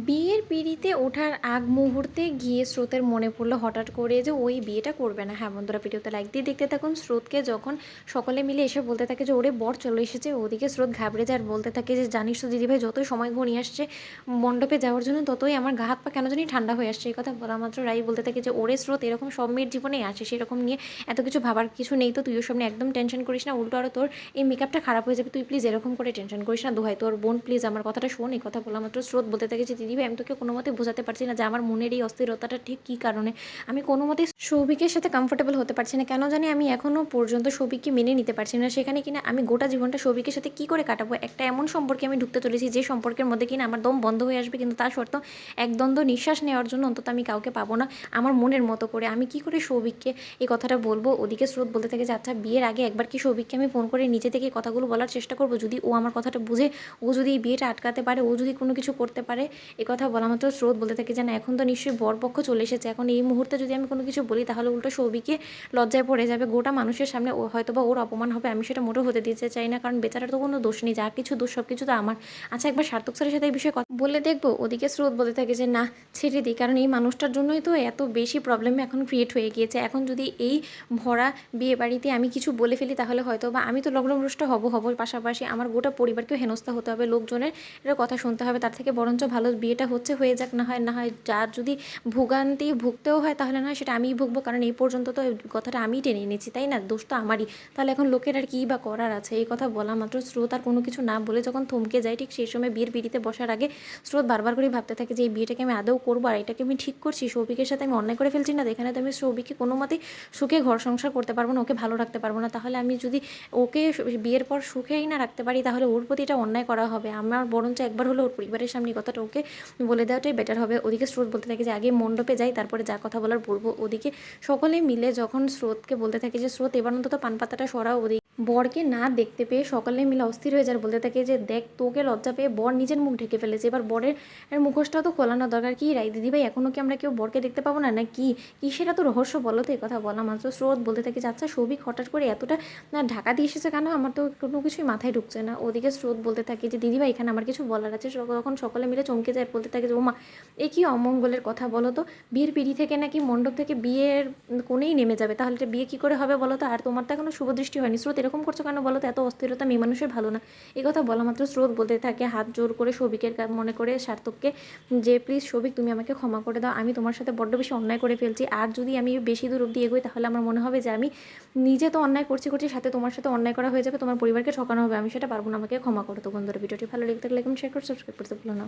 বিয়ের পিঁড়িতে ওঠার আগ মুহূর্তে গিয়ে স্রোতের মনে পড়লো হঠাৎ করে যে ওই বিয়েটা করবে না। হ্যাঁ বন্ধুরা, ভিডিওতে লাইক দিয়ে দেখতে থাকুন। স্রোতকে যখন সকলে মিলে এসে বলতে থাকে যে ওরে বর চলে এসেছে, ওদিকে স্রোত ঘাবড়ে যায় আর বলতে থাকে যে জানিস তো দিদিভাই, যতই সময় ঘনিয়ে আসছে মণ্ডপে যাওয়ার জন্য ততই আমার গা হাত পা কেন জানি ঠান্ডা হয়ে আসছে। এই কথা বলা মাত্র রাই বলতে থাকে যে ওরে স্রোত, এরকম সব মেয়ের জীবনেই আসে, সেরকম নিয়ে এত কিছু ভাবার কিছু নেই। তো তুইও সামনে একদম টেনশন করিস না, উল্টো আরও তোর এই মেকআপটা খারাপ হয়ে যাবে। তুই প্লিজ এরকম করে টেনশন করিস না, দোহাই তোর বোন, প্লিজ আমার কথাটা শোন। এই কথা বলা মাত্র স্রোত বলতে থাকে যে দিদিভাই, আমি তোকে কোনো মতে বোঝাতে পারছি না যে আমার মনের এই অস্থিরতাটা ঠিক কী কারণে। আমি কোনো মতে সৌভিকের সাথে কমফোর্টেবল হতে পারছি না, কেন জানি আমি এখনও পর্যন্ত সৌভিককে মেনে নিতে পারছি না। সেখানে কিনা আমি গোটা জীবনটা সৌভিকের সাথে কী করে কাটাবো? একটা এমন সম্পর্কে আমি ঢুকতে চলেছি যে সম্পর্কের মধ্যে কিনা আমার দম বন্ধ হয়ে আসবে, কিন্তু তার সত্ত্বেও এক দ্বন্দ্ব নিঃশ্বাস নেওয়ার জন্য অন্তত আমি কাউকে পাবো না আমার মনের মতো করে। আমি কি করে সৌভিককে এই কথাটা বলবো? ওদিকে স্রোত বলতে থাকে যে আচ্ছা, বিয়ের আগে একবার কি সৌভিককে আমি ফোন করে নিজে থেকে কথাগুলো বলার চেষ্টা করবো? যদি ও আমার কথাটা বুঝে, ও যদি এই বিয়েটা আটকাতে পারে, ও যদি কোনো কিছু করতে পারে। এ কথা বলা মাত্র স্রোত বলতে থাকে যে না, এখন তো নিশ্চয়ই বরপক্ষ চলে এসেছে, এখন এই মুহূর্তে যদি আমি কোনো কিছু বলি তাহলে উল্টো সৌভিকে লজ্জায় পড়ে যাবে, গোটা মানুষের সামনে ও হয়তোবা ওর অপমান হবে। আমি সেটা মোটেও হতে দিতে চাই না, কারণ বেচারার তো কোনো দোষ নেই, যা কিছু দোষ সব কিছু তো আমার। আচ্ছা, একবার সার্থক স্যারের সাথে এই বিষয়ে কথা বলে দেখবো। ওদিকে স্রোত বলতে থাকে যে না, ছেড়ে দিই, কারণ এই মানুষটার জন্যই তো এত বেশি প্রবলেম এখন ক্রিয়েট হয়ে গিয়েছে। এখন যদি এই ভরা বিয়ে বাড়িতে আমি কিছু বলে ফেলি তাহলে হয়তো বা আমি তো লগ্নভ্রষ্ট হব, পাশাপাশি আমার গোটা পরিবারকেও হেনস্থা হতে হবে, লোকজনের এটা কথা শুনতে হবে। তার থেকে বরঞ্চ ভালো বিয়েটা হয়ে যাক, না হয় যার যদি ভোগান্তি ভুগতেও হয় তাহলে না হয় সেটা আমিই ভুগবো, কারণ এই পর্যন্ত তো এই কথাটা আমিই টেনে এনেছি, তাই না? দোষ তো আমারই। তাহলে এখন লোকের আর কী বা করার আছে? এই কথা বলা মাত্র স্রোত আর কোনো কিছু না বলে যখন থমকে যায়, ঠিক সেই সময় বিয়ের পিড়িতে বসার আগে স্রোত বারবার করে ভাবতে থাকে যে এই বিয়েটাকে আমি আদৌ করবো, আর এটাকে আমি ঠিক করছি? সৌভিকের সাথে আমি অন্যায় করে ফেলছি না? এখানে তো আমি সৌভিককে কোনো মতেই সুখে ঘর সংসার করতে পারবো না, ওকে ভালো রাখতে পারবো না। তাহলে আমি যদি ওকে বিয়ের পর সুখেই না রাখতে পারি তাহলে ওর প্রতি এটা অন্যায় করা হবে। আমার বরঞ্চ একবার হলো ওর পরিবারের সামনে কথাটা ওকে বলে দেওয়াটাই বেটার হবে। ওদিকে স্রোত বলতে থাকে যে আগে মণ্ডপে যাই, তারপরে যা কথা বলার বলবো। ওদিকে সকলে মিলে যখন স্রোতকে বলতে থাকে যে স্রোত, এবার অন্তত পান পাতাটা সরাও। ওদিকে বরকে না দেখতে পেয়ে সকলে মিলে অস্থির হয়ে যায়, বলতে থাকে যে দেখ, তোকে লজ্জা পেয়ে বর নিজের মুখ ঢেকে ফেলেছে, এবার বরের মুখোশটাও তো খোলানো দরকার। কি রাই দিদিভাই, এখনও কি আমরা কেউ বরকে দেখতে পাবো না? না কি সেটা তো রহস্য, বলো তো? এই কথা বলা মাত্র স্রোত বলতে থাকে যে আচ্ছা, সৌভিক হঠাৎ করে এতটা না ঢাকা দিয়ে এসেছে কেন? আমার তো কোনো কিছুই মাথায় ঢুকছে না। ওদিকে স্রোত বলতে থাকে যে দিদিভাই, এখানে আমার কিছু বলার আছে। তখন সকলে মিলে চমকে যায়, বলতে থাকে যে ওমা, এ কী অমঙ্গলের কথা বলো তো? বিয়ের পিঁড়ি থেকে নাকি মণ্ডপ থেকে বিয়ের কোণেই নেমে যাবে? তাহলে এটা বিয়ে কী করে হবে বলো তো? আর তোমার তো এখনো শুভদৃষ্টি হয়নি। স্রোত এরকম করছো কেন বলো তো? এত অস্থিরতা মেয়ে মানুষের ভালো না। এই কথা বলা মাত্র স্রোত বলতে থাকে হাত জোর করে সৌভিকের মনে করে সার্থককে যে প্লিজ সৌভিক, তুমি আমাকে ক্ষমা করে দাও, আমি তোমার সাথে বড্ড বেশি অন্যায় করে ফেলছি। আর যদি আমি বেশি দূর অবধি এগোই তাহলে আমার মনে হবে যে আমি নিজে তো অন্যায় করছি, সাথে তোমার সাথে অন্যায় করা হয়ে যাবে, তোমার পরিবারকে ঠকানো হবে। আমি সেটা পারবো না, আমাকে ক্ষমা করো। তো বন্ধুরা, ভিডিওটি ভালো লেগে থাকলে শেয়ার করে সাবস্ক্রাইব করতে ভুলো না।